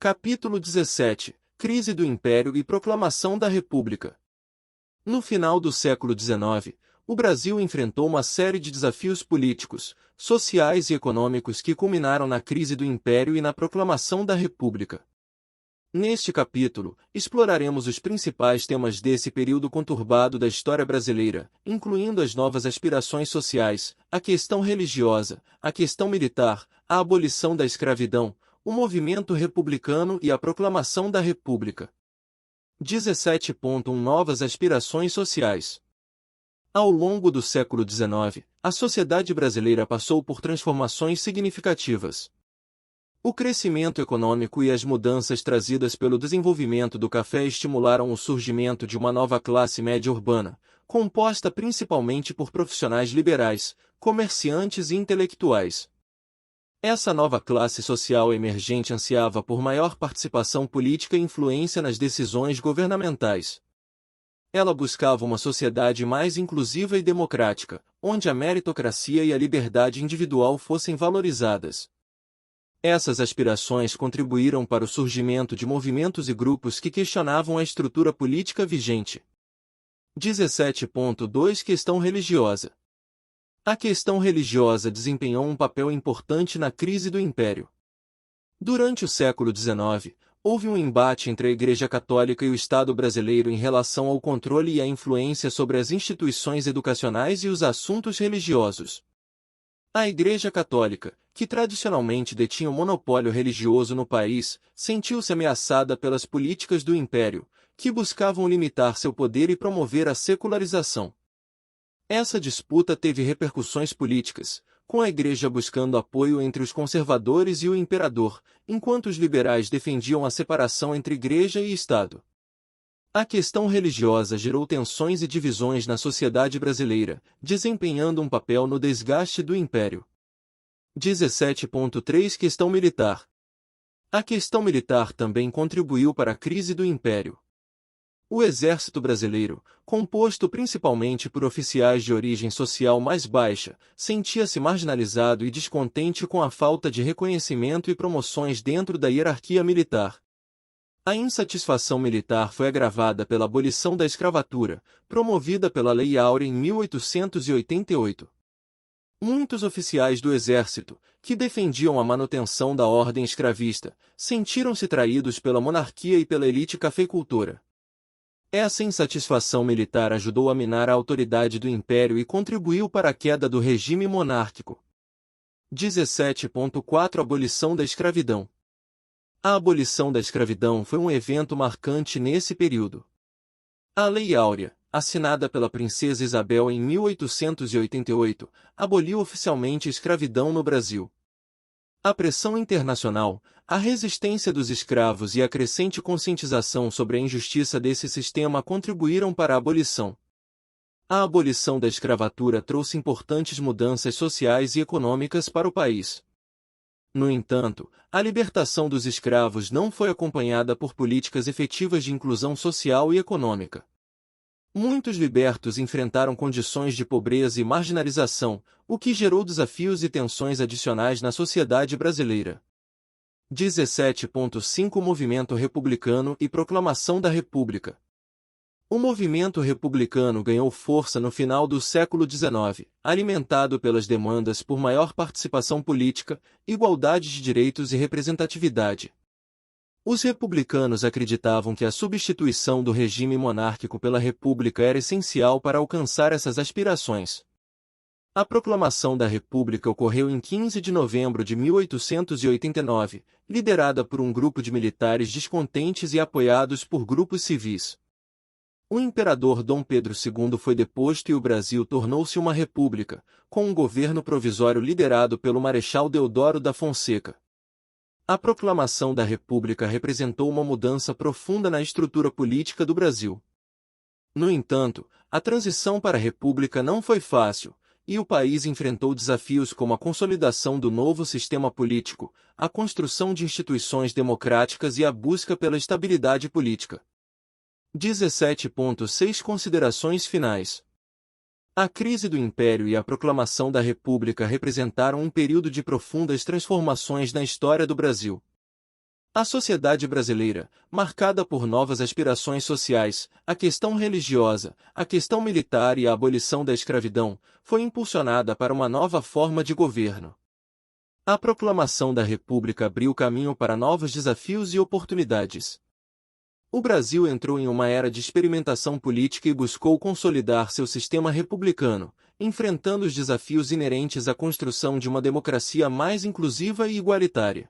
Capítulo 17. Crise do Império e Proclamação da República. No final do século XIX, o Brasil enfrentou uma série de desafios políticos, sociais e econômicos que culminaram na crise do Império e na proclamação da República. Neste capítulo, exploraremos os principais temas desse período conturbado da história brasileira, incluindo as novas aspirações sociais, a questão religiosa, a questão militar, a abolição da escravidão, o movimento republicano e a proclamação da República. 17.1 Novas aspirações sociais. Ao longo do século XIX, a sociedade brasileira passou por transformações significativas. O crescimento econômico e as mudanças trazidas pelo desenvolvimento do café estimularam o surgimento de uma nova classe média urbana, composta principalmente por profissionais liberais, comerciantes e intelectuais. Essa nova classe social emergente ansiava por maior participação política e influência nas decisões governamentais. Ela buscava uma sociedade mais inclusiva e democrática, onde a meritocracia e a liberdade individual fossem valorizadas. Essas aspirações contribuíram para o surgimento de movimentos e grupos que questionavam a estrutura política vigente. 17.2 Questão religiosa. A questão religiosa desempenhou um papel importante na crise do Império. Durante o século XIX, houve um embate entre a Igreja Católica e o Estado brasileiro em relação ao controle e à influência sobre as instituições educacionais e os assuntos religiosos. A Igreja Católica, que tradicionalmente detinha o monopólio religioso no país, sentiu-se ameaçada pelas políticas do Império, que buscavam limitar seu poder e promover a secularização. Essa disputa teve repercussões políticas, com a Igreja buscando apoio entre os conservadores e o imperador, enquanto os liberais defendiam a separação entre Igreja e Estado. A questão religiosa gerou tensões e divisões na sociedade brasileira, desempenhando um papel no desgaste do Império. 17.3 Questão militar. A questão militar também contribuiu para a crise do Império. O exército brasileiro, composto principalmente por oficiais de origem social mais baixa, sentia-se marginalizado e descontente com a falta de reconhecimento e promoções dentro da hierarquia militar. A insatisfação militar foi agravada pela abolição da escravatura, promovida pela Lei Áurea em 1888. Muitos oficiais do exército, que defendiam a manutenção da ordem escravista, sentiram-se traídos pela monarquia e pela elite cafeicultora. Essa insatisfação militar ajudou a minar a autoridade do Império e contribuiu para a queda do regime monárquico. 17.4 Abolição da escravidão. A abolição da escravidão foi um evento marcante nesse período. A Lei Áurea, assinada pela princesa Isabel em 1888, aboliu oficialmente a escravidão no Brasil. A pressão internacional, a resistência dos escravos e a crescente conscientização sobre a injustiça desse sistema contribuíram para a abolição. A abolição da escravatura trouxe importantes mudanças sociais e econômicas para o país. No entanto, a libertação dos escravos não foi acompanhada por políticas efetivas de inclusão social e econômica. Muitos libertos enfrentaram condições de pobreza e marginalização, o que gerou desafios e tensões adicionais na sociedade brasileira. 17.5 Movimento republicano e proclamação da República. O movimento republicano ganhou força no final do século XIX, alimentado pelas demandas por maior participação política, igualdade de direitos e representatividade. Os republicanos acreditavam que a substituição do regime monárquico pela república era essencial para alcançar essas aspirações. A proclamação da República ocorreu em 15 de novembro de 1889, liderada por um grupo de militares descontentes e apoiados por grupos civis. O imperador Dom Pedro II foi deposto e o Brasil tornou-se uma república, com um governo provisório liderado pelo Marechal Deodoro da Fonseca. A proclamação da República representou uma mudança profunda na estrutura política do Brasil. No entanto, a transição para a República não foi fácil, e o país enfrentou desafios como a consolidação do novo sistema político, a construção de instituições democráticas e a busca pela estabilidade política. 17.6 Considerações finais. A crise do Império e a proclamação da República representaram um período de profundas transformações na história do Brasil. A sociedade brasileira, marcada por novas aspirações sociais, a questão religiosa, a questão militar e a abolição da escravidão, foi impulsionada para uma nova forma de governo. A proclamação da República abriu caminho para novos desafios e oportunidades. O Brasil entrou em uma era de experimentação política e buscou consolidar seu sistema republicano, enfrentando os desafios inerentes à construção de uma democracia mais inclusiva e igualitária.